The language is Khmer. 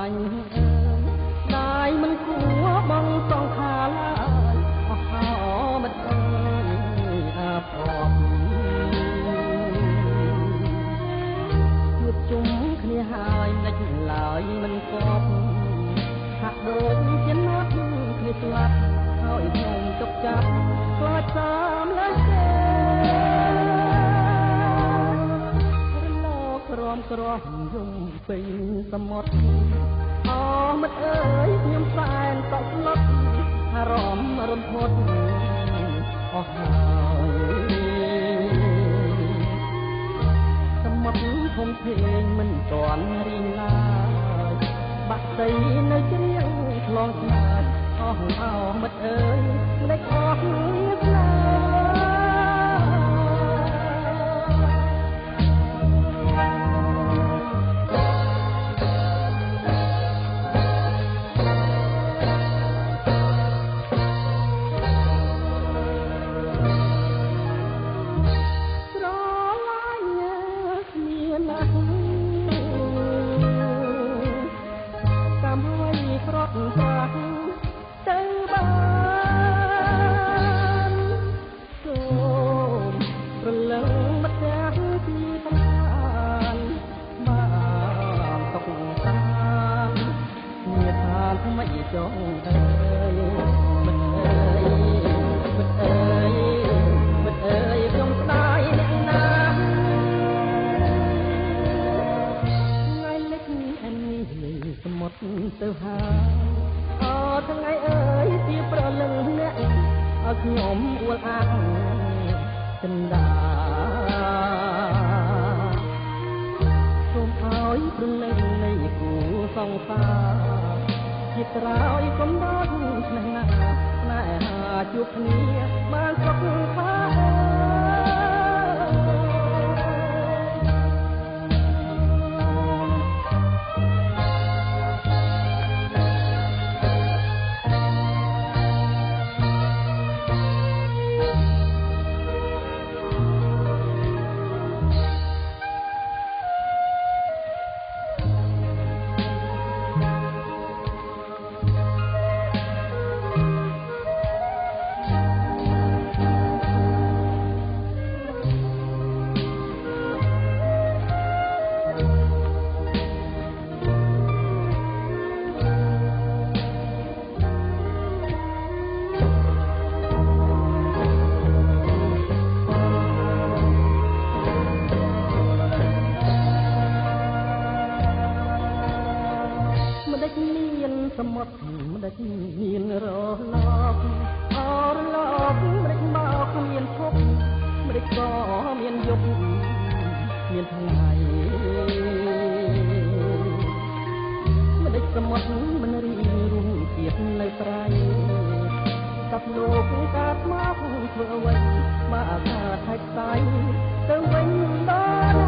ញ់ได้មិនគួរបងសងខាឡើយអស់ហោមិនអើយអាភ័ព្វជួបជុំគ្នាហើយមិនដាច់ឡើយមិនគប់ហាក់ដូចជាណាត់គ្នាស្លាប់ហើយខ្ញុំទុកចាប់ខ្លាចតាមលើគេរលកក្រំក្រំយំពេញសមុទ្រអូមិត្តអើយខ្ញុំសែនតក់ស្លុតអារម្មណ៍រន្ធត់អស់ហើយសមុទ្រធំធេងមិនទាន់រីងឡើយបាក់ដីនៅជ្រាវឆ្លងឆ្ងាយអស់អោមិត្តអើយមិនដេចអស់គ្នាស្លាចងអើយមិនអើយមិនអើយមិនអើយខ្ញុំស្ដាយអ្នកណាថ្ងៃលិចអញនេះសមុទ្រទៅហើយអូថ្ងៃអើយជាប្រលឹងអ្នកឲ្យខ្ញុំអួលអាក់ចិនដាសូមឲ្យប្រលឹងនៃគូសង្សារជាក្រោយកំណត់ស្នេហាស្នេហាជួបគ្នាបានសុខថាសមុទ្រមិនដាច់មានរលកអរលកមិនមកមានភពមិនក៏មានយប់មានថ្ងៃមិនដាច់សមុទ្រមិនរីរួមជាតិនៅត្រៃតាប់លោកកាត់មកធ្វើអ្វីមកអាកាថៃទៅវិញដល់